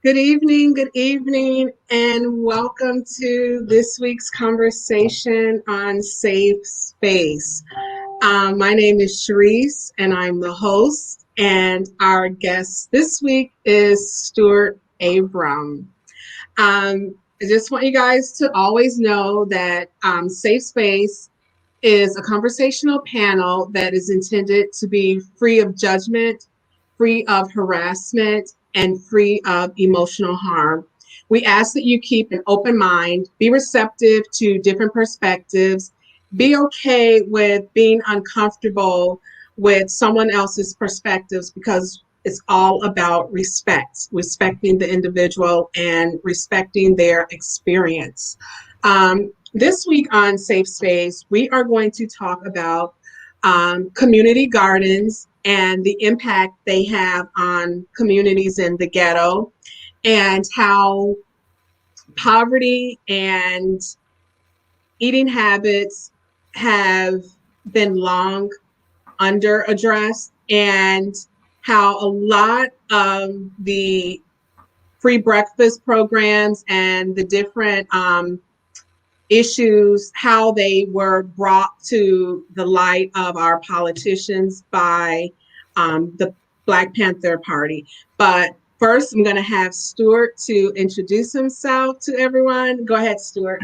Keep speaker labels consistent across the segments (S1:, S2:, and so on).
S1: Good evening, and welcome to this week's conversation on safe space. My name is Sharice, and I'm the host, and our guest this week is Stuart Abram. I just want you guys to always know that Safe Space is a conversational panel that is intended to be free of judgment, free of harassment, and free of emotional harm. We ask that you keep an open mind, be receptive to different perspectives, be okay with being uncomfortable with someone else's perspectives because it's all about respect, respecting the individual and respecting their experience. This week on Safe Space, we are going to talk about community gardens and the impact they have on communities in the ghetto, and how poverty and eating habits have been long under addressed, and how a lot of the free breakfast programs and the different issues, how they were brought to the light of our politicians by the Black Panther Party. But first, I'm going to have Stuart to introduce himself to everyone. Go ahead, Stuart.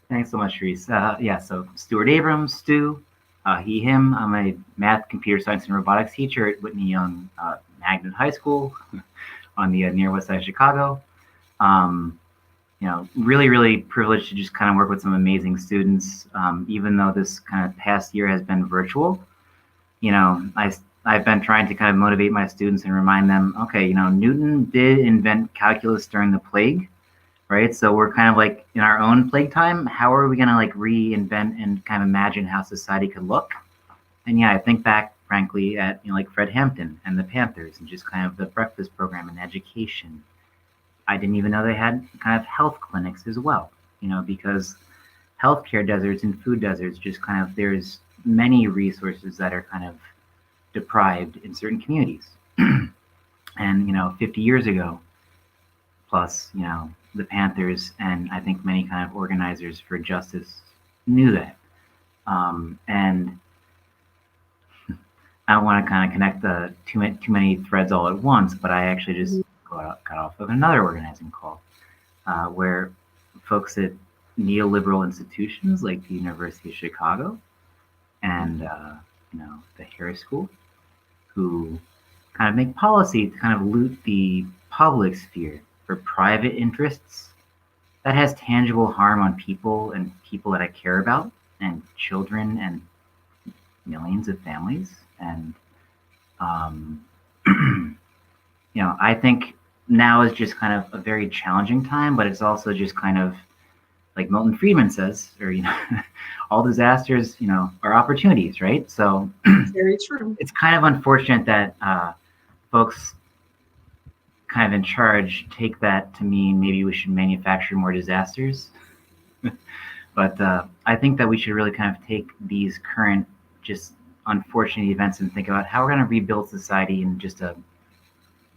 S2: Thanks so much, Reese. So Stuart Abrams, Stu, he, him. I'm a math, computer science, and robotics teacher at Whitney Young Magnet High School on the near west side of Chicago. Really, really privileged to just kind of work with some amazing students. Even though this kind of past year has been virtual, I've been trying to kind of motivate my students and remind them, okay, Newton did invent calculus during the plague, right? So we're kind of like in our own plague time. How are we going to like reinvent and kind of imagine how society could look? And I think back, frankly, at like Fred Hampton and the Panthers and just kind of the breakfast program and education. I didn't even know they had kind of health clinics as well, because healthcare deserts and food deserts just kind of, there's many resources that are kind of deprived in certain communities. And, 50 years ago, plus, the Panthers and I think many kind of organizers for justice knew that. And I don't want to kind of connect the too many threads all at once, but I actually just got off of another organizing call where folks at neoliberal institutions like the University of Chicago and the Harris School, who kind of make policy to kind of loot the public sphere for private interests, that has tangible harm on people and people that I care about, and children and millions of families. And I think now is just kind of a very challenging time, but it's also just kind of like Milton Friedman says, or all disasters, are opportunities, right? So
S1: very true.
S2: It's kind of unfortunate that folks kind of in charge take that to mean maybe we should manufacture more disasters. But I think that we should really kind of take these current just unfortunate events and think about how we're going to rebuild society in just a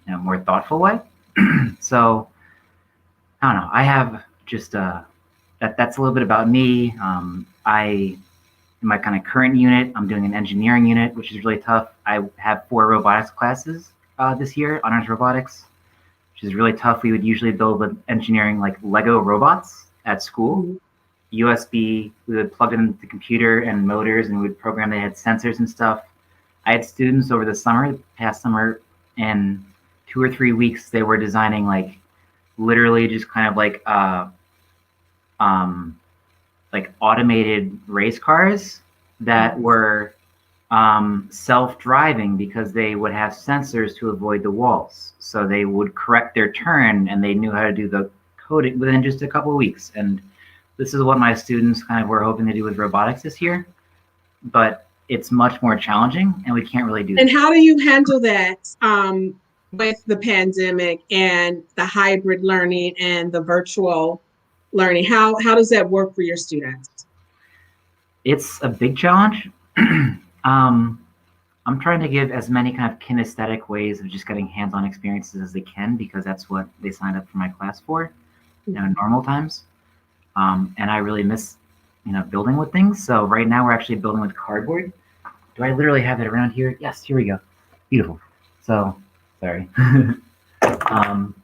S2: more thoughtful way. So I don't know. I have just that's a little bit about me. In my kind of current unit, I'm doing an engineering unit, which is really tough. I have 4 robotics classes this year, honors robotics, which is really tough. We would usually build with engineering like Lego robots at school. Mm-hmm. USB, we would plug it into the computer and motors, and we would program. They had sensors and stuff. I had students over the past summer, in 2 or 3 weeks, they were designing like literally just kind of like automated race cars that were self-driving because they would have sensors to avoid the walls. So they would correct their turn, and they knew how to do the coding within just a couple of weeks. And this is what my students kind of were hoping to do with robotics this year, but it's much more challenging, and we can't really do that.
S1: And how do you handle that with the pandemic and the hybrid learning and the virtual learning? How does that work for your students?
S2: It's a big challenge. I'm trying to give as many kind of kinesthetic ways of just getting hands-on experiences as they can, because that's what they signed up for my class for, in normal times. And I really miss, building with things. So right now we're actually building with cardboard. Do I literally have it around here? Yes, here we go. Beautiful. So, sorry. um,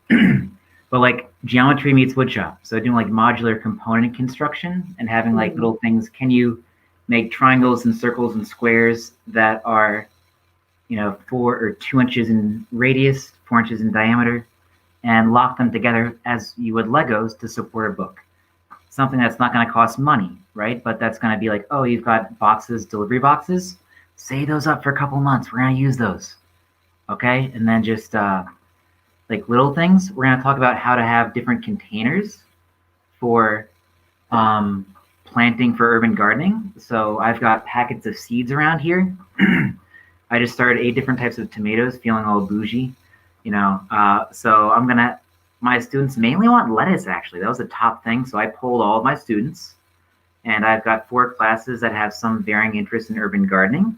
S2: but like geometry meets woodshop. So doing like modular component construction and having like little things. Can you make triangles and circles and squares that are, 4 or 2 inches in radius, 4 inches in diameter, and lock them together as you would Legos to support a book? Something that's not going to cost money, right? But that's going to be like, oh, you've got boxes, delivery boxes. Save those up for a couple months. We're going to use those. Okay. And then just like little things. We're going to talk about how to have different containers for planting for urban gardening. So I've got packets of seeds around here. I just started 8 different types of tomatoes, feeling all bougie, so my students mainly want lettuce, actually. That was the top thing. So I polled all of my students, and I've got 4 classes that have some varying interest in urban gardening.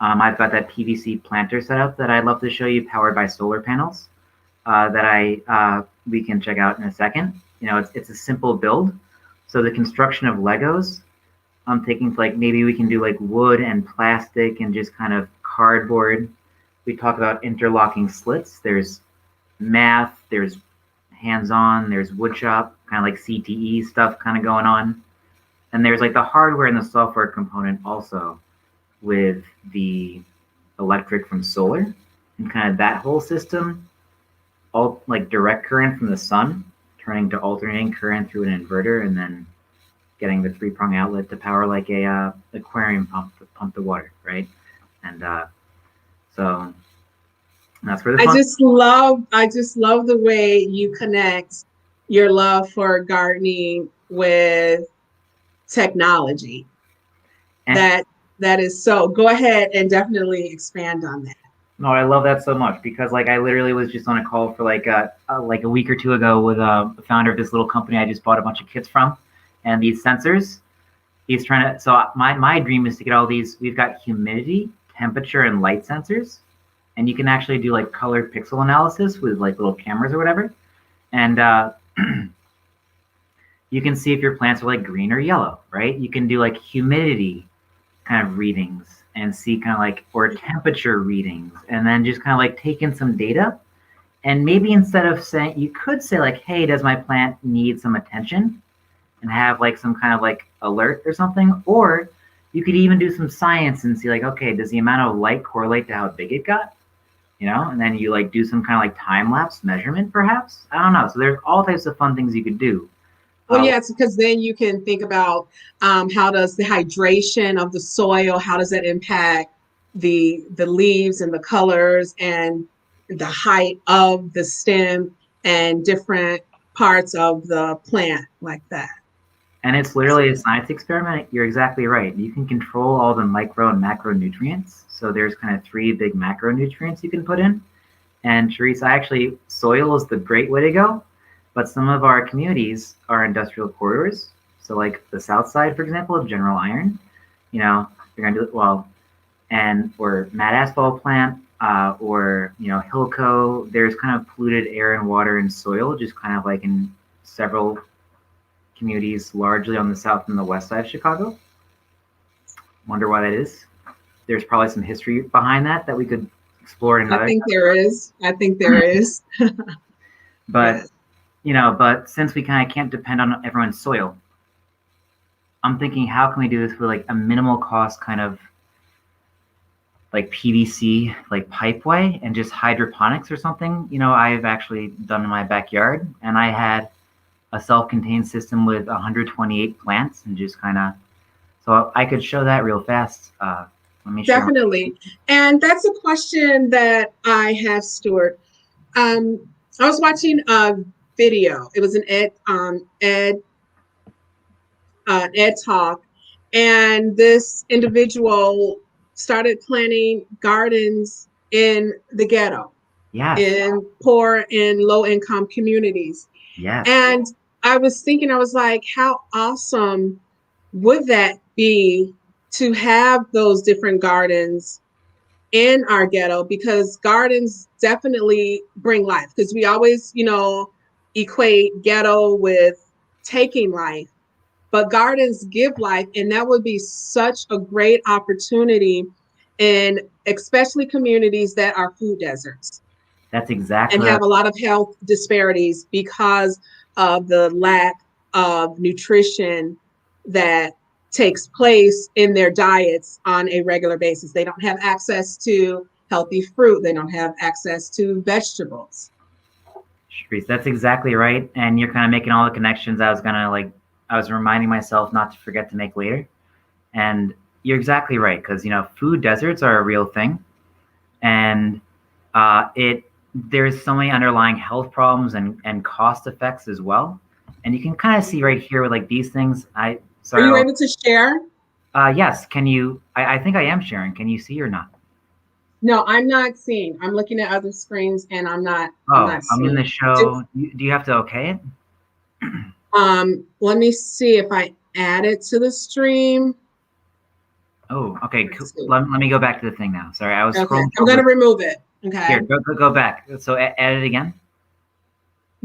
S2: I've got that PVC planter set up that I'd love to show you, powered by solar panels, that we can check out in a second. It's a simple build. So the construction of Legos, I'm thinking like maybe we can do like wood and plastic and just kind of cardboard. We talk about interlocking slits. There's math, there's hands-on, there's woodshop, kind of like CTE stuff kind of going on. And there's like the hardware and the software component also, with the electric from solar and kind of that whole system, all like direct current from the sun turning to alternating current through an inverter, and then getting the 3-prong outlet to power like a aquarium pump to pump the water, right? And so that's where the fun.
S1: I just love the way you connect your love for gardening with technology. And that is so. Go ahead and definitely expand on that.
S2: No, I love that so much, because like I literally was just on a call for like a week or 2 ago with the founder of this little company I just bought a bunch of kits from, and these sensors. He's trying to. So my dream is to get all these. We've got humidity, temperature, and light sensors, and you can actually do like color pixel analysis with like little cameras or whatever, and you can see if your plants are like green or yellow, right? You can do like humidity kind of readings and see kind of like, or temperature readings, and then just kind of like take in some data. And maybe instead of saying, you could say like, hey, does my plant need some attention? And have like some kind of like alert or something. Or you could even do some science and see like, okay, does the amount of light correlate to how big it got? And then you like do some kind of like time lapse measurement, perhaps. I don't know. So there's all types of fun things you could do.
S1: Well, yes, because then you can think about how does the hydration of the soil, how does that impact the leaves and the colors and the height of the stem and different parts of the plant like that.
S2: And it's literally a science experiment. You're exactly right. You can control all the micro and macronutrients. So there's kind of 3 big macronutrients you can put in. And Teresa, soil is the great way to go. But some of our communities are industrial corridors. So like the south side, for example, of General Iron, you're going to do it well. Or matte asphalt plant, or, Hillco. There's kind of polluted air and water and soil, just kind of like in several communities, largely on the south and the west side of Chicago. Wonder why that is. There's probably some history behind that we could explore in another.
S1: I think there is.
S2: But, but since we kind of can't depend on everyone's soil, I'm thinking, how can we do this with like a minimal cost kind of like PVC, like pipeway, and just hydroponics or something? I've actually done in my backyard, and I had a self-contained system with 128 plants, and just kind of, so I could show that real fast. Let me show.
S1: Definitely. And that's a question that I have, Stuart. I was watching a video. It was an ed talk, and this individual started planting gardens in the ghetto, in poor and low-income communities.
S2: Yes.
S1: And I was thinking, I was like, how awesome would that be to have those different gardens in our ghetto, because gardens definitely bring life, because we always, equate ghetto with taking life, but gardens give life. And that would be such a great opportunity in especially communities that are food deserts
S2: That's exactly
S1: and
S2: what
S1: have a lot of health disparities because of the lack of nutrition that takes place in their diets on a regular basis. They don't have access to healthy fruit, they don't have access to vegetables.
S2: Sharice, that's exactly right. And you're kind of making all the connections I was reminding myself not to forget to make later. And you're exactly right, because food deserts are a real thing, and it there's so many underlying health problems and cost effects as well. And you can kind of see right here with like these things.
S1: Are
S2: Sorry
S1: you
S2: about
S1: able to share?
S2: yes. Can you? I think I am sharing. Can you see or not?
S1: No, I'm not seeing. I'm looking at other screens and I'm
S2: Oh,
S1: not
S2: I'm in the
S1: seeing.
S2: show. Do you have to okay it?
S1: Let me see if I add it to the stream.
S2: Oh, okay. Cool.
S1: Let's see.
S2: Let me go back to the thing now. Sorry, I was
S1: Okay,
S2: scrolling
S1: I'm
S2: over.
S1: gonna remove it. Okay.
S2: Here, go back. So add it again.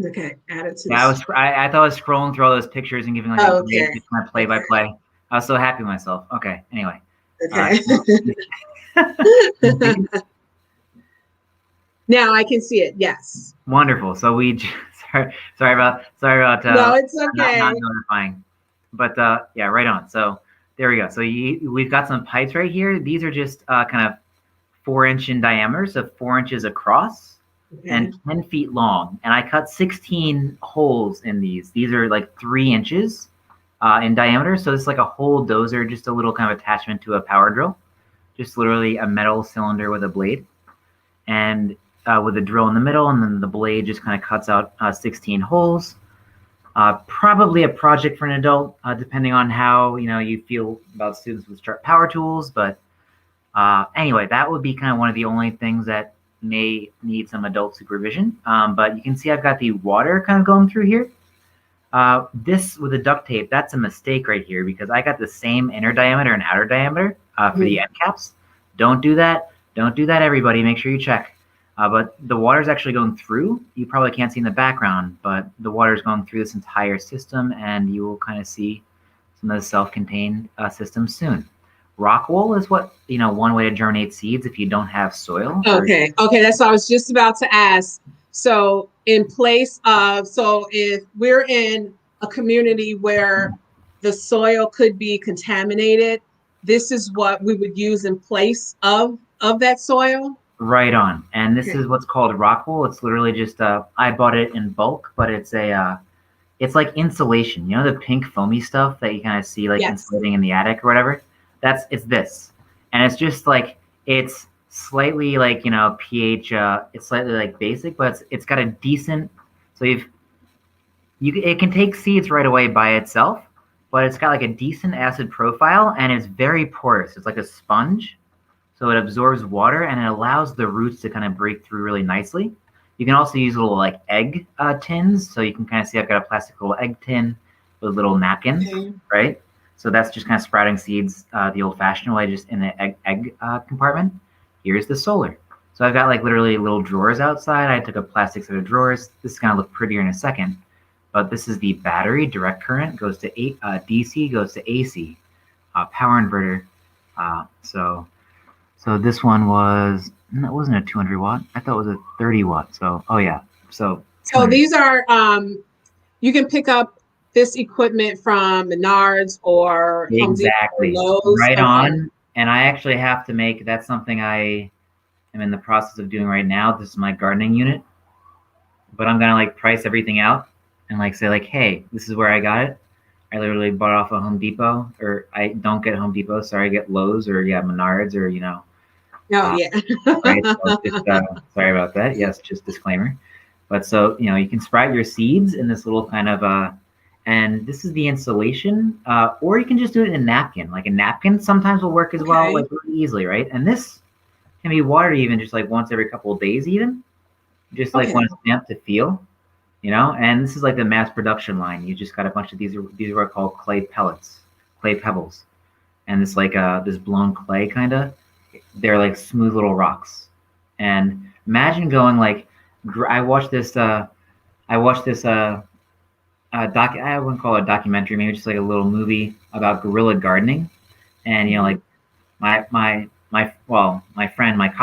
S1: Okay, add it to
S2: Yeah,
S1: this.
S2: I thought I was scrolling through all those pictures and giving like a
S1: Oh,
S2: great
S1: okay.
S2: kind of play by
S1: Okay.
S2: play. I was so happy with myself. Okay. Anyway.
S1: Okay.
S2: Now,
S1: Now I can see it. Yes.
S2: wonderful. So sorry about
S1: No, it's
S2: not
S1: okay.
S2: notifying, but yeah, right on. So there we go. So we've got some pipes right here. These are just kind of 4-inch in diameter, so 4 inches across
S1: Okay.
S2: and 10 feet long. And I cut 16 holes in these. These are like 3 inches in diameter. So it's like a whole dozer, just a little kind of attachment to a power drill, just literally a metal cylinder with a blade. And with a drill in the middle, and then the blade just kind of cuts out 16 holes. Probably a project for an adult, depending on how you feel about students with sharp power tools. But anyway, that would be kind of one of the only things that may need some adult supervision. But you can see I've got the water kind of going through here. This with the duct tape, that's a mistake right here, because I got the same inner diameter and outer diameter for the end caps. Don't do that. Don't do that, everybody. Make sure you check. But the water is actually going through. You probably can't see in the background, but the water is going through this entire system, and you will kind of see some of the self-contained systems soon. Rockwool is one way to germinate seeds if you don't have soil.
S1: Okay. Okay. That's what I was just about to ask. So so if we're in a community where the soil could be contaminated, this is what we would use in place of that soil.
S2: Right on. And this
S1: Okay.
S2: is what's called Rockwool. It's literally just I bought it in bulk, but it's like insulation. You know the pink foamy stuff that you kind of see like
S1: Yes.
S2: insulating in the attic or whatever? It's this. And it's just like it's slightly like, pH it's slightly like basic, but it's got a decent so it can take seeds right away by itself, but it's got like a decent acid profile and it's very porous. It's like a sponge. So it absorbs water and it allows the roots to kind of break through really nicely. You can also use little like egg tins. So you can kind of see I've got a plastic little egg tin with little napkins,
S1: Okay.
S2: right? So that's just kind of sprouting seeds the old-fashioned way, just in the egg compartment. Here's the solar. So I've got like literally little drawers outside. I took a plastic set of drawers. This is going to look prettier in a second. But this is the battery, direct current, goes to DC, goes to AC, power inverter. So this one it wasn't a 200 watt. I thought it was a 30 watt. So, oh yeah. So
S1: So
S2: 200.
S1: these are you can pick up this equipment from Menards or Home Depot or
S2: Exactly.
S1: Lowe's.
S2: Right
S1: Okay.
S2: on. And I actually have to that's something I am in the process of doing right now. This is my gardening unit, but I'm going to like price everything out and like say like, hey, this is where I got it. I literally bought it off of Home Depot, or I don't get Home Depot. Sorry, I get Lowe's or Menards or,
S1: Oh
S2: uh,
S1: yeah.
S2: right? So just, sorry about that. Yes, just disclaimer. But so, you can sprout your seeds in this little kind of, and this is the insulation, or you can just do it in a napkin. Like a napkin sometimes will work as well,
S1: Okay.
S2: like really easily, right? And this can be watered even just like once every couple of days, even just like when
S1: Okay.
S2: it's damp to feel, And this is like the mass production line. You just got a bunch of these are what are called clay pellets, clay pebbles, and this like this blown clay kind of. they're like smooth little rocks. And imagine going like, I watched this. I wouldn't call it a documentary, maybe just like a little movie about guerrilla gardening. And like my friend, I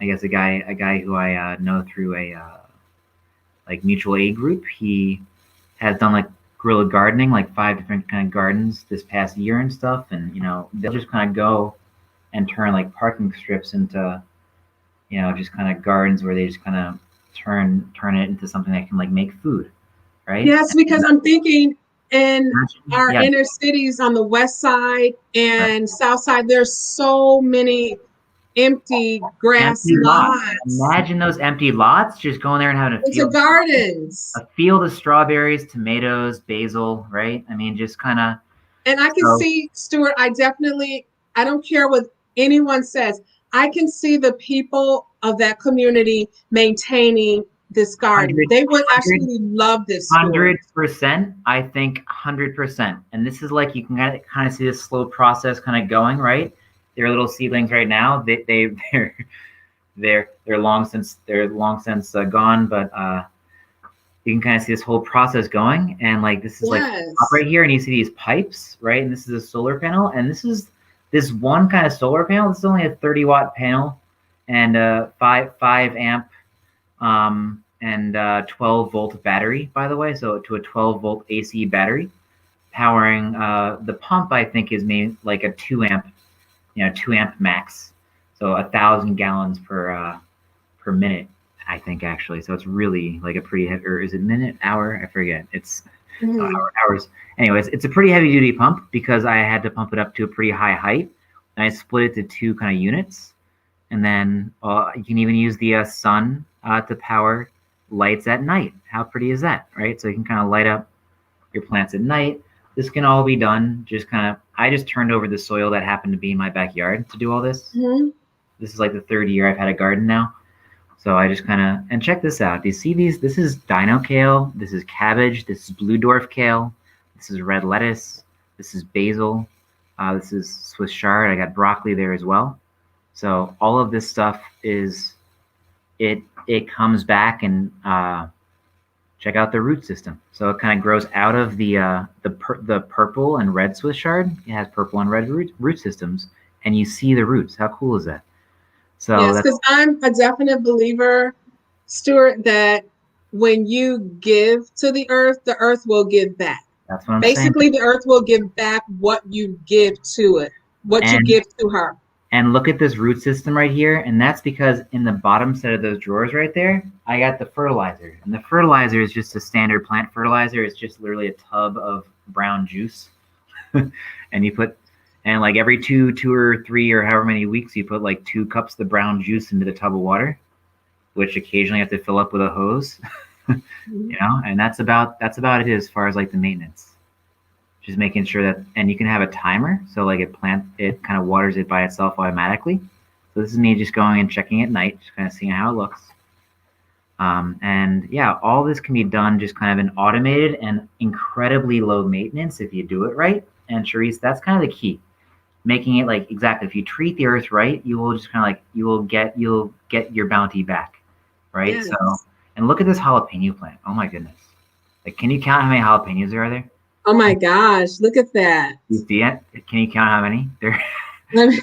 S2: guess a guy who I know through a like mutual aid group. He has done like guerrilla gardening, like 5 different kind of gardens this past year and stuff. And they'll just kind of go and turn like parking strips into just kind of gardens where they just kind of turn it into something that can like make food, right?
S1: Yes, because I'm thinking in our
S2: Yeah,
S1: inner cities on the west side
S2: right.
S1: and south side, there's so many empty grass
S2: Empty lots.
S1: lots
S2: Imagine those empty lots, just going there and having a
S1: into
S2: field,
S1: gardens.
S2: a field of strawberries, tomatoes, basil, right? I mean, just kind of.
S1: And I can
S2: So
S1: see, Stuart, I don't care what anyone says, I can see the people of that community maintaining this garden.
S2: 100,
S1: They would actually love this, Stuart.
S2: 100%, I think 100%. And this is like you can kind of see this slow process kind of going, right? They're little seedlings right now. They're long since gone, but you can kind of see this whole process going. And like this is like
S1: Yes.
S2: up right here, and you see these pipes, right? And this is a solar panel, and this one kind of solar panel. This is only a 30-watt panel, and 5 amp and 12-volt battery, by the way. So to a 12-volt AC battery, powering the pump. I think is maybe like a 2 amp, 2 amp max. So 1,000 gallons per minute, I think actually. So it's really like a pretty heavy, or is it minute, hour? I forget. It's hours. Anyways, it's a pretty heavy duty pump because I had to pump it up to a pretty high height. And I split it to 2 kind of units. And then you can even use the sun to power lights at night. How pretty is that, right? So you can kind of light up your plants at night. This can all be done I just turned over the soil that happened to be in my backyard to do all this.
S1: Mm-hmm.
S2: This is like the 3rd year I've had a garden now. So I just and check this out. Do you see these? This is dino kale. This is cabbage. This is blue dwarf kale. This is red lettuce. This is basil. This is Swiss chard. I got broccoli there as well. So all of this stuff it comes back and check out the root system. So it kind of grows out of the purple and red Swiss chard. It has purple and red root systems, and you see the roots. How cool is that? So
S1: yes, because I'm a definite believer, Stuart, that when you give to the earth will give back.
S2: That's what I'm
S1: Basically,
S2: saying.
S1: the earth will give back what you give to it, what you give to her.
S2: And look at this root system right here. And that's because in the bottom set of those drawers right there, I got the fertilizer. And the fertilizer is just a standard plant fertilizer. It's just literally a tub of brown juice. And like every two or 3 or however many weeks, you put like 2 cups of the brown juice into the tub of water, which occasionally you have to fill up with a hose. And that's about it as far as like the maintenance. Just making sure that, and you can have a timer, so like it kind of waters it by itself automatically. So this is me just going and checking at night, just kind of seeing how it looks. And yeah, all this can be done just kind of an automated and incredibly low maintenance if you do it right. And Charisse, that's kind of the key, making it like exactly. If you treat the earth right, you will just kind of like you'll get your bounty back, right?
S1: Yes.
S2: So, and look at this jalapeno plant. Oh my goodness! Like, can you count how many jalapenos there are there?
S1: Oh my gosh, look at that.
S2: You see it? Can you count how many?
S1: Look,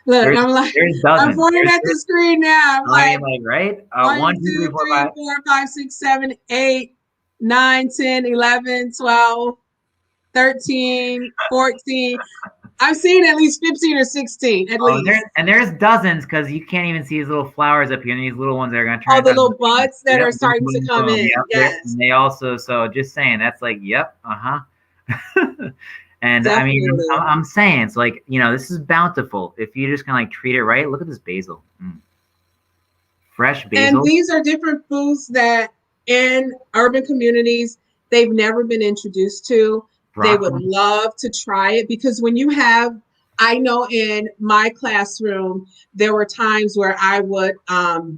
S2: There's dozens.
S1: I'm pointing at the screen now. I'm
S2: like, right?
S1: 1, 2, 3, 4, 5, 6, 7, 8, 9, 10, 11, 12, 13, 14. I've seen at least 15 or 16 at least.
S2: There's dozens because you can't even see these little flowers up here and these little ones that are going to turn.
S1: Oh, the little buds that are starting to come in. Yes.
S2: And they also, so just saying, that's like, yep, And
S1: Definitely.
S2: I mean, I'm saying, it's like, this is bountiful. If you just kind of like treat it right, look at this basil. Fresh basil.
S1: And these are different foods that in urban communities, they've never been introduced to. Broccoli. They would love to try it because I know in my classroom, there were times where I would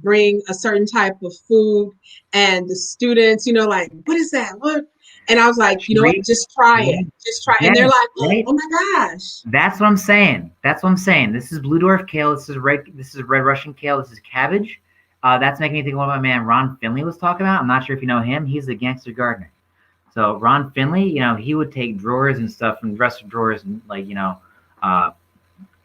S1: bring a certain type of food and the students, like, what is that? What? And I was like, you know what?
S2: Sheree,
S1: Just try
S2: yeah,
S1: it. Just try. And
S2: yes,
S1: they're like,
S2: right.
S1: oh my gosh.
S2: That's what I'm saying. That's what I'm saying. This is blue dwarf kale. This is red. This is red Russian kale. This is cabbage. That's making me think of what my man Ron Finley was talking about. I'm not sure if you know him. He's the gangster gardener. So Ron Finley, he would take drawers and stuff from dresser drawers and uh,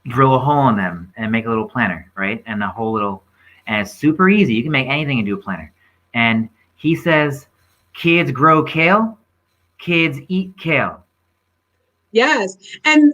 S2: drill a hole in them and make a little planter, right? And a whole little, and it's super easy. You can make anything into a planter. And he says, kids grow kale, kids eat kale.
S1: Yes. And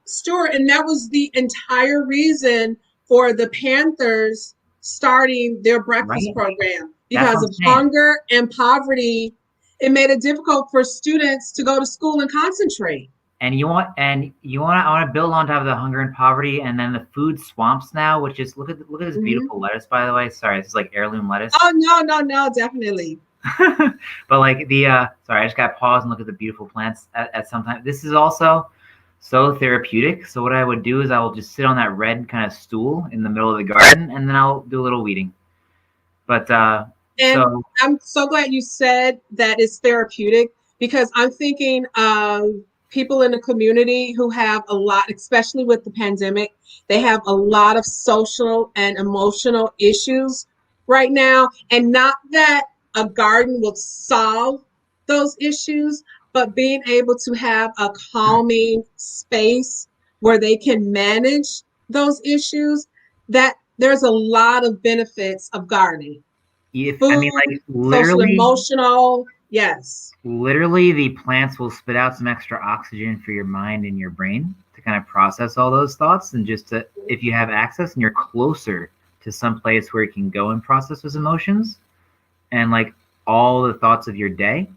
S1: Stuart, and that was the entire reason for the Panthers starting their breakfast
S2: Right?
S1: program
S2: That's what
S1: because
S2: I'm
S1: of
S2: saying.
S1: hunger and poverty. It made it difficult for students to go to school and concentrate.
S2: I want to build on top of the hunger and poverty, and then the food swamps now, which is look at this
S1: Mhm.
S2: beautiful lettuce, by the way. Sorry, this is like heirloom lettuce.
S1: Oh no, no, no, definitely.
S2: But like sorry, I just got to pause and look at the beautiful plants at some time. This is also so therapeutic. So what I would do is I will just sit on that red kind of stool in the middle of the garden, and then I'll do a little weeding. But
S1: And
S2: so
S1: I'm so glad you said that it's therapeutic because I'm thinking of people in the community who have a lot, especially with the pandemic, they have a lot of social and emotional issues right now. And not that a garden will solve those issues, but being able to have a calming space where they can manage those issues, that there's a lot of benefits of gardening.
S2: if I mean
S1: Food,
S2: like
S1: social, emotional. Yes.
S2: literally the plants will spit out some extra oxygen for your mind and your brain to kind of process all those thoughts, and just to, if you have access and you're closer to some place where you can go and process those emotions and like all the thoughts of your day,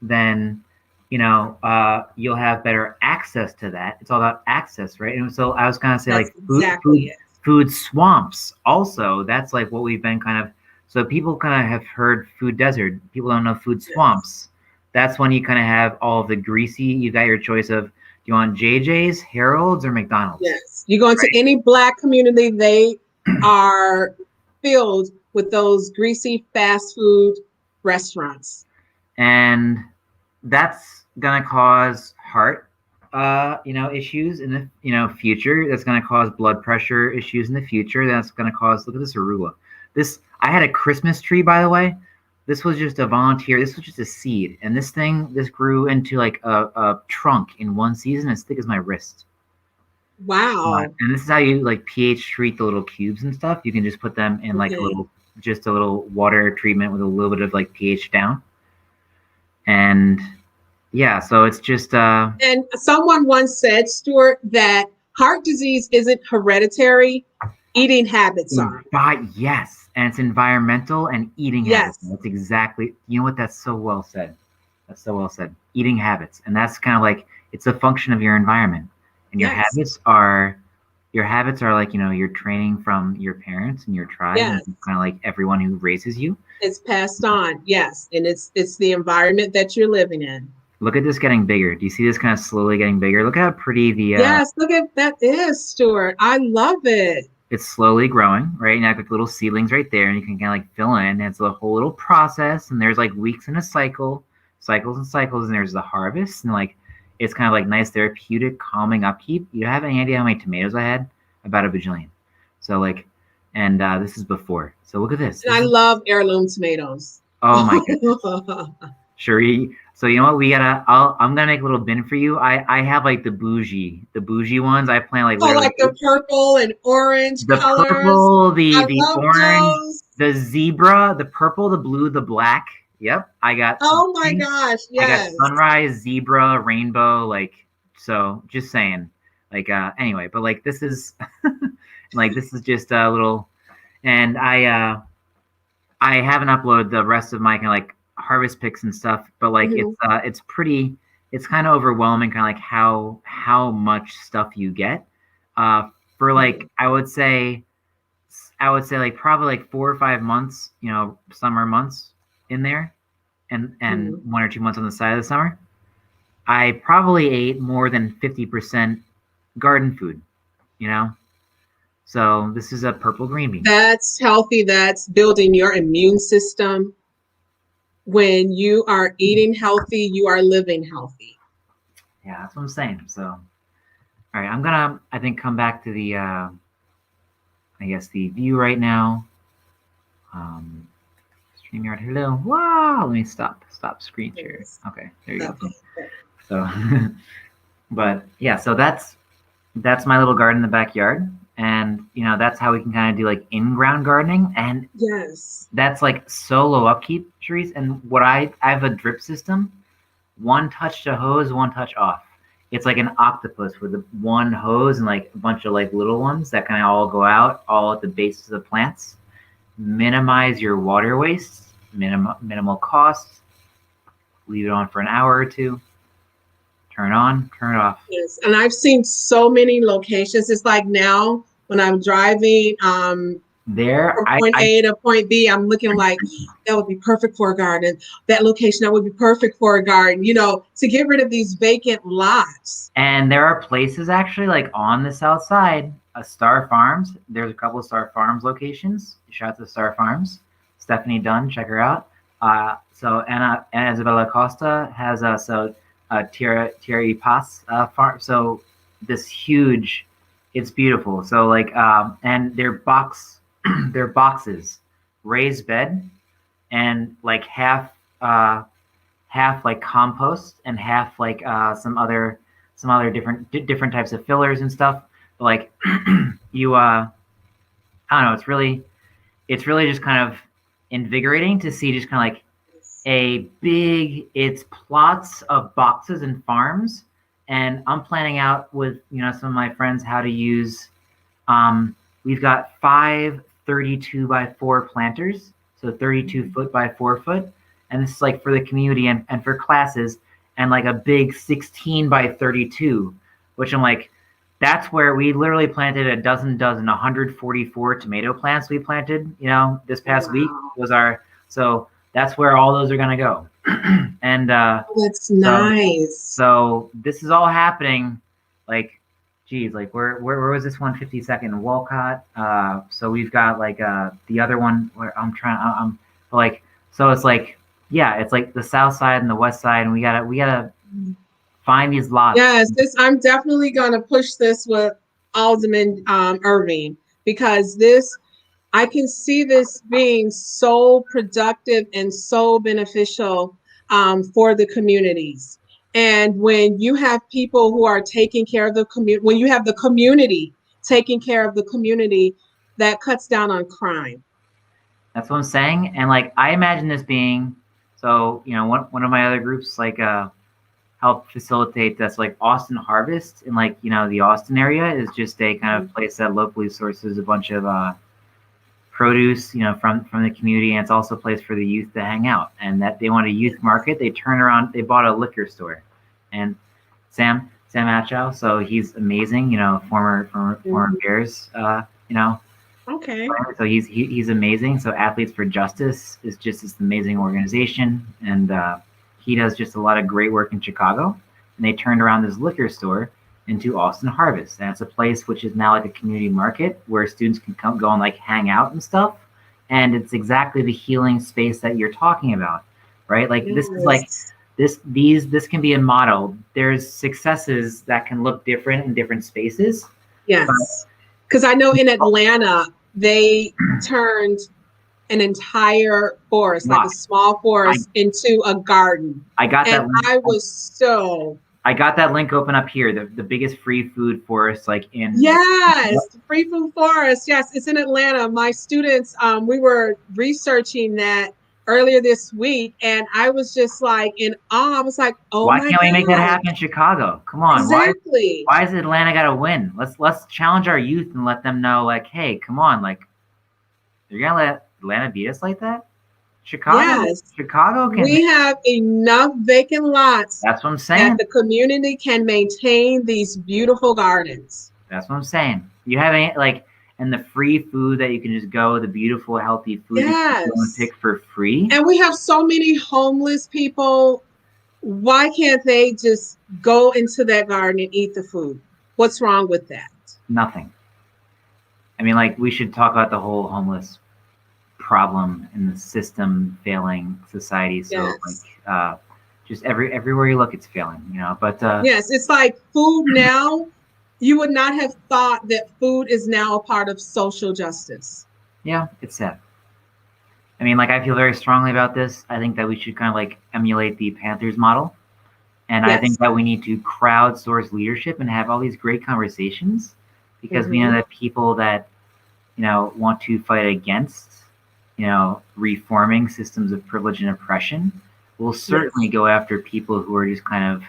S2: then you'll have better access to that. It's all about access, right? And so I was gonna say
S1: That's
S2: like
S1: exactly it.
S2: food swamps also. That's like what we've been kind of, so people kind of have heard food desert. People don't know food
S1: Yes.
S2: swamps. That's when you kind of have all of the greasy, you got your choice of, do you want JJ's, Harold's, or McDonald's,
S1: Yes. You go into
S2: right?
S1: any Black community, they are filled with those greasy fast food restaurants.
S2: And that's gonna cause heart issues in the future. That's gonna cause blood pressure issues in the future. That's gonna cause, look at this arugula. This, I had a Christmas tree, by the way. This was just a volunteer, this was just a seed, and this grew into like a trunk in one season as thick as my wrist.
S1: Wow.
S2: And this is how you like pH treat the little cubes and stuff. You can just put them in like
S1: Okay.
S2: just a little water treatment with a little bit of like pH down. And yeah, so it's just
S1: And someone once said, Stuart, that heart disease isn't hereditary, eating habits are.
S2: yes, and it's environmental and eating habits.
S1: Yes.
S2: That's exactly, you know what? That's so well said. That's so well said. Eating habits, and that's kind of like, it's a function of your environment, and
S1: Yes.
S2: your habits are like, you're training from your parents and your tribe, and
S1: Yes.
S2: kind of like everyone who raises you.
S1: It's passed on. Yes. And it's the environment that you're living in.
S2: Look at this getting bigger. Do you see this kind of slowly getting bigger? Look how pretty the
S1: Yes, look at that is Stuart. I love it.
S2: it's slowly growing, right? Now like little seedlings right there, and you can kind of like fill in. And it's a whole little process, and there's like weeks in a cycle, cycles and cycles, and there's the harvest, and like it's kind of like nice therapeutic, calming upkeep. You have any idea how many tomatoes I had? About a bajillion. So like, and this is before. So look at this.
S1: And I love heirloom tomatoes.
S2: Oh my goodness, Cherie. So you know what? I'm gonna make a little bin for you. I have like the bougie ones. I plant like
S1: Oh,
S2: literally
S1: like the purple and orange
S2: the
S1: colors.
S2: purple,
S1: I
S2: the
S1: love
S2: orange,
S1: those.
S2: the zebra, the purple, the blue, the black. Yep,
S1: Oh my gosh,
S2: I got
S1: yes.
S2: sunrise, zebra, rainbow. Like, so, just saying. Like, anyway, but like this is, like this is just a little, and I haven't uploaded the rest of my kind of like harvest picks and stuff, but like
S1: Mhm.
S2: it's pretty, it's kind of overwhelming, kind of like how much stuff you get, for like I would say like probably like 4 or 5 months, summer months in there, and
S1: Mhm.
S2: 1 or 2 months on the side of the summer. I probably ate more than 50% garden food, you know. So this is a purple green bean.
S1: That's healthy. That's building your immune system. When you are eating healthy, you are living healthy.
S2: Yeah, that's what I'm saying. So, all right, I'm gonna, I think, come back to the, I guess, the view right now. Um, StreamYard, hello. Wow, let me stop screen share.
S1: Yes.
S2: Okay, there you go.
S1: Okay.
S2: So, but yeah, so that's my little garden in the backyard, and that's how we can kind of do like in-ground gardening, and
S1: Yes.
S2: that's like so low upkeep trees. And what I have a drip system, one touch to hose, one touch off. It's like an octopus with one hose and like a bunch of like little ones that kind of all go out all at the bases of the plants. Minimize your water waste, minimal costs. Leave it on for an hour or two. Turn it on, turn it off.
S1: Yes. And I've seen so many locations. It's like now when I'm driving
S2: There,
S1: from point A to point B, I'm looking like that would be perfect for a garden. That location, that would be perfect for a garden, to get rid of these vacant lots.
S2: and there are places actually like on the south side, Star Farms. There's a couple of Star Farms locations. Shout out to Star Farms. Stephanie Dunn, check her out. So Anna Isabella Costa has Tierra y Paz farm. So this huge, it's beautiful. So like and their their boxes, raised bed, and like half like compost and half like some other different types of fillers and stuff. But like you I don't know, it's really just kind of invigorating to see just kind of like it's plots of boxes and farms. And I'm planning out with some of my friends how to use we've got 5 32 by 4 planters, so 32 foot by 4 foot, and this is like for the community and for classes, and like a big 16 by 32, which I'm like, that's where we literally planted a dozen 144 tomato plants we planted this past week was so that's where all those are going to go. And
S1: that's nice.
S2: So this is all happening like, geez, like where was this 152nd Walcott? So we've got like the other one where I'm like, so it's like, yeah, it's like the south side and the west side, and we gotta find these lots.
S1: Yes, I'm definitely gonna push this with Alderman Irving, because I can see this being so productive and so beneficial for the communities. And when you have people who are taking care of the community, when you have the community taking care of the community, that cuts down on crime.
S2: That's what I'm saying. And like, I imagine this being, so, one of my other groups, like, help facilitate this, like Austin Harvest in like, the Austin area is just a kind of place that locally sources a bunch of, produce, from the community. And it's also a place for the youth to hang out, and that they want a youth market. They bought a liquor store, and Sam Atchow, so he's amazing, former Bears,
S1: Okay.
S2: So he's amazing. So Athletes for Justice is just this amazing organization, and he does just a lot of great work in Chicago. And they turned around this liquor store into Austin Harvest, and it's a place which is now like a community market where students can go and like hang out and stuff. And it's exactly the healing space that you're talking about, right? Like This is like this can be a model. There's successes that can look different in different spaces.
S1: Yes. Because I know in Atlanta, they turned an entire forest, like a small forest, into a garden.
S2: I got that.
S1: I
S2: got that link open up here. The biggest free food forest, like in.
S1: Yes, free food forest. Yes, it's in Atlanta. My students, we were researching that earlier this week, and I was just like in awe. I was like, oh my God.
S2: Why can't we make that happen in Chicago? Come on.
S1: Exactly.
S2: Why is Atlanta got to win? Let's challenge our youth and let them know, like, hey, come on, like, you're gonna let Atlanta beat us like that? Chicago can.
S1: We have enough vacant lots.
S2: That's what I'm saying.
S1: That the community can maintain these beautiful gardens.
S2: That's what I'm saying. You have and the free food that you can just go, the beautiful, healthy food you can go and pick for free.
S1: And we have so many homeless people. Why can't they just go into that garden and eat the food? What's wrong with that?
S2: Nothing. I mean, like, we should talk about the whole homeless problem in the system failing society. So like
S1: Yes.
S2: just everywhere you look, it's failing, But
S1: Yes, it's like food now. You would not have thought that food is now a part of social justice.
S2: yeah, it's sad. I mean, like I feel very strongly about this. I think that we should kind of like emulate the Panthers model. And I
S1: Yes.
S2: think that we need to crowdsource leadership and have all these great conversations because we know
S1: Hmm.
S2: that people that, want to fight against, reforming systems of privilege and oppression will certainly
S1: Yes.
S2: go after people who are just kind of,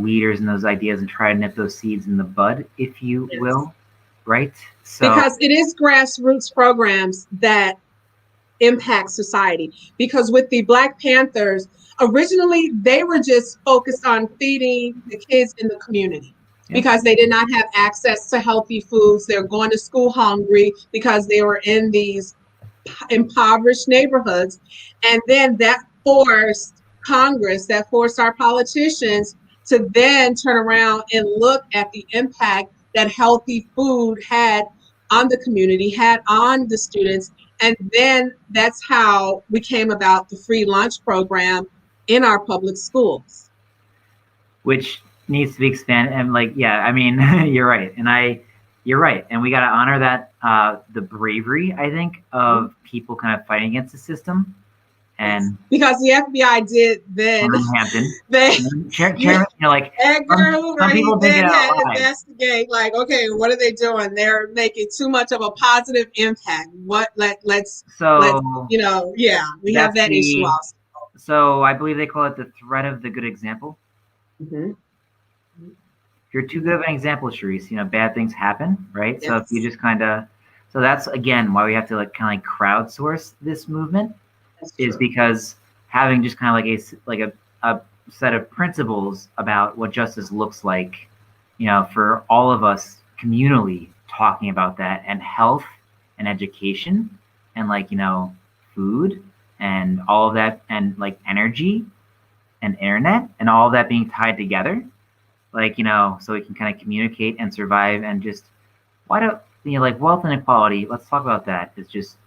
S2: leaders in those ideas and try to nip those seeds in the bud, if you
S1: Yes.
S2: will. Right? So,
S1: Because it is grassroots programs that impact society. Because with the Black Panthers, originally they were just focused on feeding the kids in the community
S2: yeah.
S1: because they did not have access to healthy foods. They're going to school hungry because they were in these impoverished neighborhoods. And then that forced Congress, that forced our politicians to then turn around and look at the impact that healthy food had on the community, had on the students. And then that's how we came about the free lunch program in our public schools.
S2: Which needs to be expanded. And like, yeah, I mean, you're right. And we got to honor that, the bravery, I think, of people kind of fighting against the system.
S1: Yes.
S2: And
S1: Because the FBI did then,
S2: Chairman Hampton,
S1: they,
S2: Chairman, like
S1: Edgar Hoover,
S2: some
S1: he
S2: people think it
S1: then
S2: out
S1: had to
S2: loud.
S1: investigate, like, okay, what are they doing? They're making too much of a positive impact. Let's
S2: So
S1: yeah, we have
S2: that's
S1: that issue also.
S2: so I believe they call it the threat of the good example.
S1: Mm-hmm.
S2: If you're too good of an example, Sharice, bad things happen, right? So if you
S1: Yes,
S2: just kind of, so that's again why we have to like kind of like crowdsource this movement,
S1: that's
S2: is
S1: true.
S2: because having just kind of a set of principles about what justice looks like, for all of us communally talking about that, and health and education and like food and all of that, and like energy and internet and all of that being tied together, like so we can kind of communicate and survive. And just why don't like wealth inequality, let's talk about that. It's just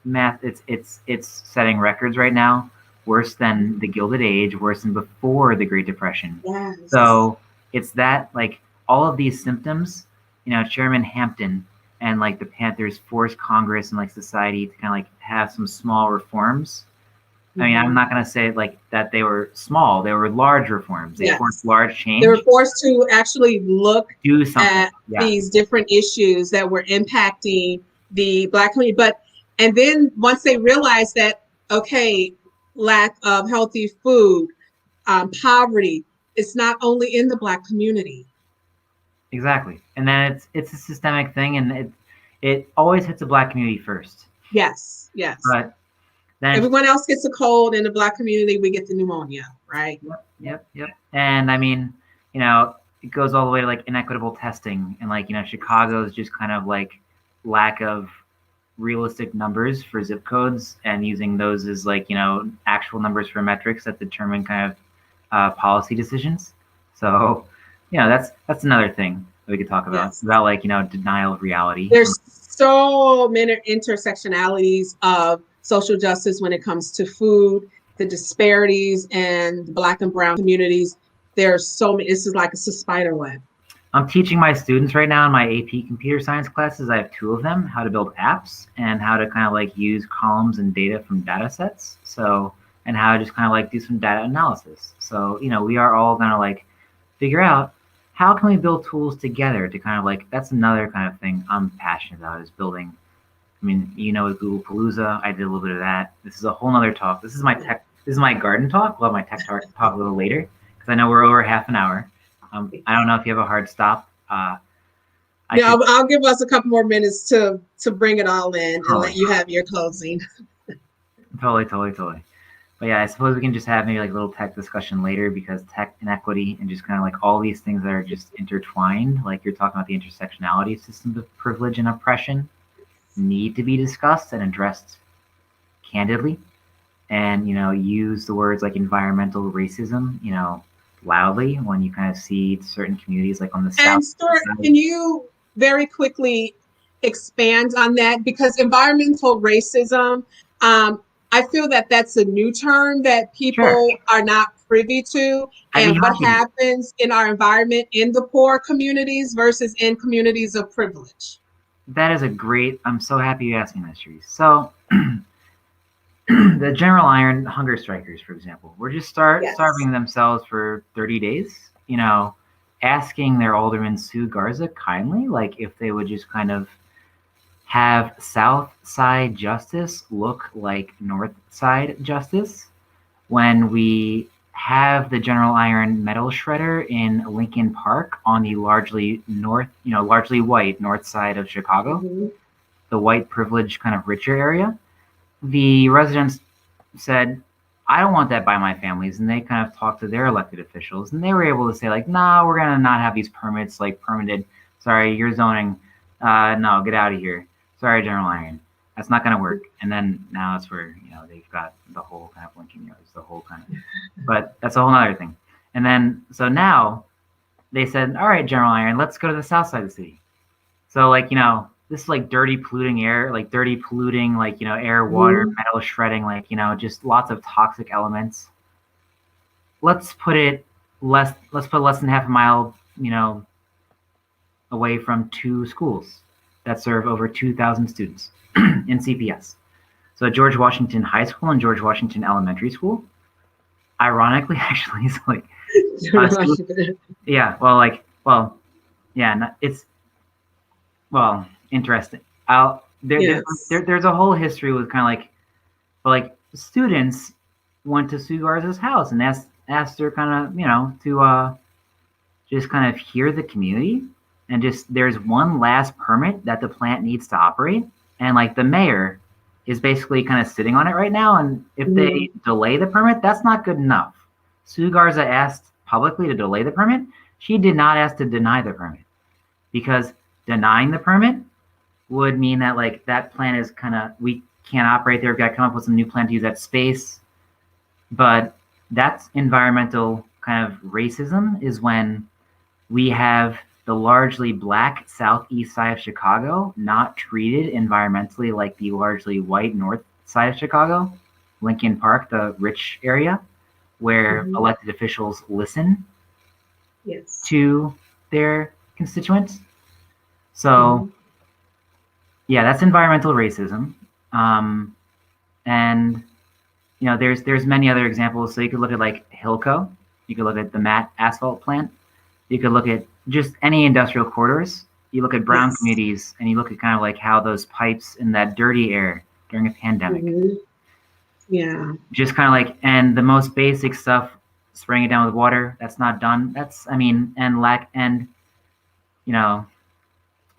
S2: math, it's setting records right now, worse than the Gilded Age, worse than before the Great Depression.
S1: Yes,
S2: So it's that, like, all of these symptoms, Chairman Hampton and like the Panthers forced Congress and like society to kind of like have some small reforms. I mean, I'm
S1: mm-hmm.
S2: not going to say like that they were small, they were large reforms, they forced
S1: Yes.
S2: large
S1: They were
S2: change.
S1: forced to actually look
S2: Do something.
S1: at
S2: Yeah.
S1: these different issues that were impacting the Black community. And then once they realized that, okay, lack of healthy food, poverty, it's not only in the Black community.
S2: Exactly. And then it's a systemic thing, and it always hits the Black community first.
S1: Yes, yes.
S2: But then
S1: Everyone else gets a cold. In the Black community, we get the pneumonia, right?
S2: yep. And I mean, it goes all the way to like inequitable testing, and like, Chicago's just kind of like lack of realistic numbers for zip codes, and using those as like, actual numbers for metrics that determine kind of policy decisions. So, that's another thing that we could talk
S1: Yes.
S2: about like, denial of reality.
S1: There's so many intersectionalities of social justice when it comes to food, the disparities in the Black and Brown communities. There's so many, this is like a spider web.
S2: I'm teaching my students right now in my AP computer science classes. I have two of them, how to build apps and how to kind of like use columns and data from data sets. So, and how to just kind of like do some data analysis. So, we are all going to like figure out how can we build tools together to kind of like, that's another kind of thing I'm passionate about, is building. I mean, with Google Palooza, I did a little bit of that. This is a whole nother talk. This is my garden talk. We'll have my tech talk a little later, because I know we're over half an hour. I don't know if you have a hard stop.
S1: I'll give us a couple more minutes to bring it all in and let you have your closing.
S2: Totally. But yeah, I suppose we can just have maybe like a little tech discussion later, because tech inequity and just kind of like all these things that are just intertwined, like you're talking about the intersectionality of systems of privilege and oppression, need to be discussed and addressed candidly. And, use the words like environmental racism, loudly when you kind of see certain communities like on the south.
S1: And Stuart, can you very quickly expand on that? Because environmental racism, I feel that that's a new term that
S2: Sure.
S1: people are not privy to,
S2: I'd be
S1: and what
S2: happy.
S1: happens in our environment in the poor communities versus in communities of privilege.
S2: That is a great. I'm so happy you asked me that, Sharice. So, the General Iron hunger strikers, for example, were just
S1: Yes.
S2: starving themselves for 30 days. Asking their alderman Sue Garza kindly, like if they would just kind of have South Side justice look like North Side justice when we have the General Iron metal shredder in Lincoln Park on the largely white north side of Chicago,
S1: Mm-hmm.
S2: the white privileged kind of richer area. The residents said, I don't want that by my families. And they kind of talked to their elected officials and they were able to say, like, nah, we're going to not have these permits like permitted. Sorry, you're zoning. No, get out of here. Sorry, General Iron. That's not going to work. And then now that's where, they've got the whole kind of Lincoln Yards, the whole kind of, but that's a whole other thing. And then, so now they said, all right, General Iron, let's go to the south side of the city. So, like, this is like dirty polluting air, like dirty polluting, like, air, water, metal shredding, like, just lots of toxic elements. Let's put less than half a mile, away from 2 schools that serve over 2,000 students in CPS. So George Washington High School and George Washington Elementary School. Ironically, actually, it's like, yeah, interesting.
S1: Yes.
S2: There's a whole history with kind of like, but like students went to Sue Garza's house and asked her kind of, to just kind of hear the community and just there's one last permit that the plant needs to operate, and like the mayor is basically kind of sitting on it right now, and if they delay the permit, that's not good enough. Sue Garza asked publicly to delay the permit. She did not ask to deny the permit, because denying the permit would mean that like that plant is kind of, we can't operate there. We've got to come up with some new plan to use that space. But that's environmental kind of racism, is when we have the largely black southeast side of Chicago not treated environmentally like the largely white north side of Chicago, Lincoln Park, the rich area, where elected officials listen to their constituents. So, yeah, that's environmental racism. And there's many other examples. So you could look at like Hilco, you could look at the Matt asphalt plant, you could look at just any industrial corridors. You look at brown communities, and you look at kind of like how those pipes in that dirty air during a pandemic.
S1: Yeah.
S2: Just kind of like, and the most basic stuff, spraying it down with water, that's not done.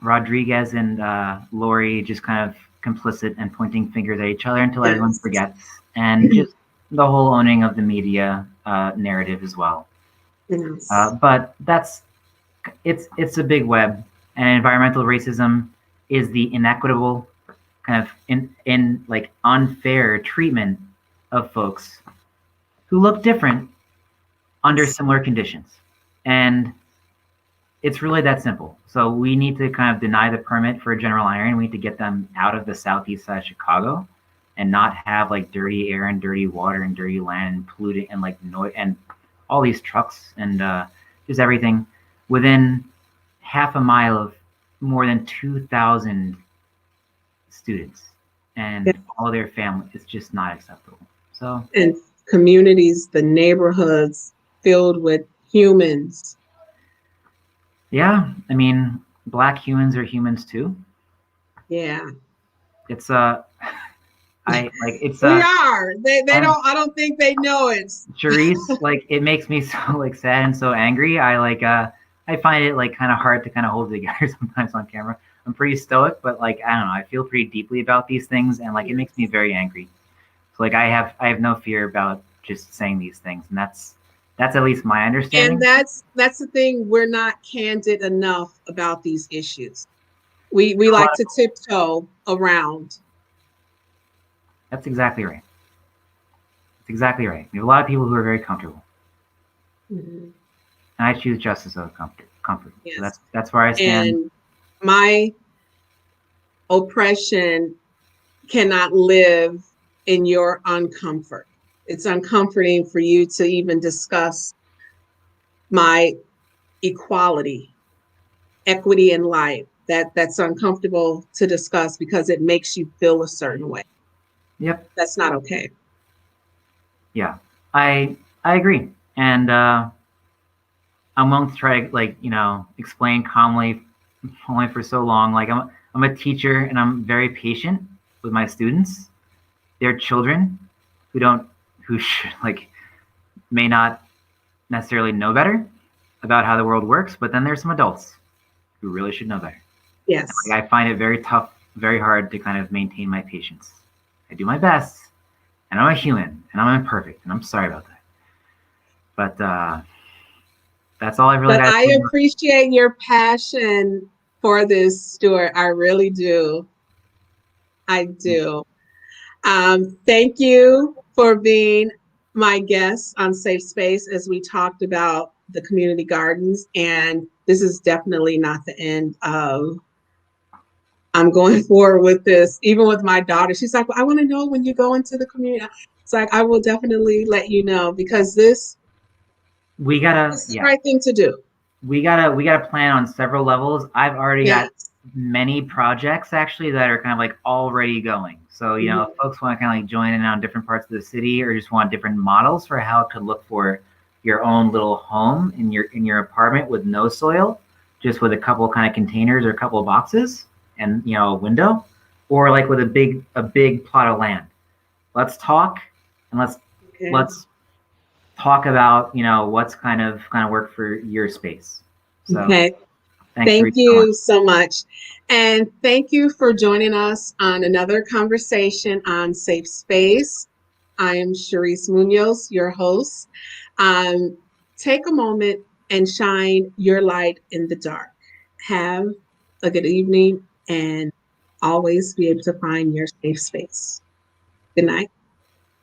S2: Rodriguez and Lori just kind of complicit and pointing fingers at each other until everyone forgets, and just the whole owning of the media narrative as well. But it's a big web, and environmental racism is the inequitable kind of in like unfair treatment of folks who look different under similar conditions. And it's really that simple. So we need to kind of deny the permit for General Iron. We need to get them out of the southeast side of Chicago and not have like dirty air and dirty water and dirty land and polluting and like noise and all these trucks and just everything within half a mile of more than 2,000 students and all their family. It's just not acceptable. So,
S1: and communities, the neighborhoods filled with humans.
S2: Yeah, I mean, Black humans are humans too.
S1: Yeah.
S2: It's it's
S1: we are. They don't. I don't think they know it.
S2: Sharice, like it makes me so like sad and so angry. I find it like kind of hard to kind of hold it together sometimes on camera. I'm pretty stoic, but like I don't know, I feel pretty deeply about these things, and like it makes me very angry. So like I have no fear about just saying these things, and that's at least my understanding.
S1: And that's the thing, we're not candid enough about these issues. We like to tiptoe around.
S2: That's exactly right. That's exactly right. We have a lot of people who are very comfortable. And I choose justice over comfort.
S1: Yes.
S2: So that's where I stand.
S1: And my oppression cannot live in your uncomfort. It's uncomforting for you to even discuss my equality, equity in life. That's uncomfortable to discuss because it makes you feel a certain way.
S2: Yep.
S1: That's not okay.
S2: Yeah, I agree, and I'm willing to try to explain calmly, only for so long. Like I'm a teacher, and I'm very patient with my students. They're children who should may not necessarily know better about how the world works, but then there's some adults who really should know better.
S1: Yes.
S2: I find it very tough, very hard to kind of maintain my patience. I do my best, and I'm a human, and I'm imperfect, and I'm sorry about that. But that's all I really got.
S1: But I appreciate your passion for this, Stuart. I really do. I do. Thank you for being my guest on Safe Space as we talked about the community gardens. And this is definitely not the end of, I'm going forward with this, even with my daughter. She's like, well, I want to know when you go into the community. It's like, I will definitely let you know because this is the right thing to do.
S2: We gotta plan on several levels. I've already got many projects actually that are kind of like already going. So, if folks want to kind of like join in on different parts of the city or just want different models for how it could look for your own little home in your apartment with no soil, just with a couple kind of containers or a couple of boxes and a window, or like with a big plot of land. Let's talk and let's talk about what's kind of work for your space. So,
S1: okay. Thank you so much. And thank you for joining us on another conversation on Safe Space. I am Charisse Munoz, your host. Take a moment and shine your light in the dark. Have a good evening and always be able to find your safe space. Good night.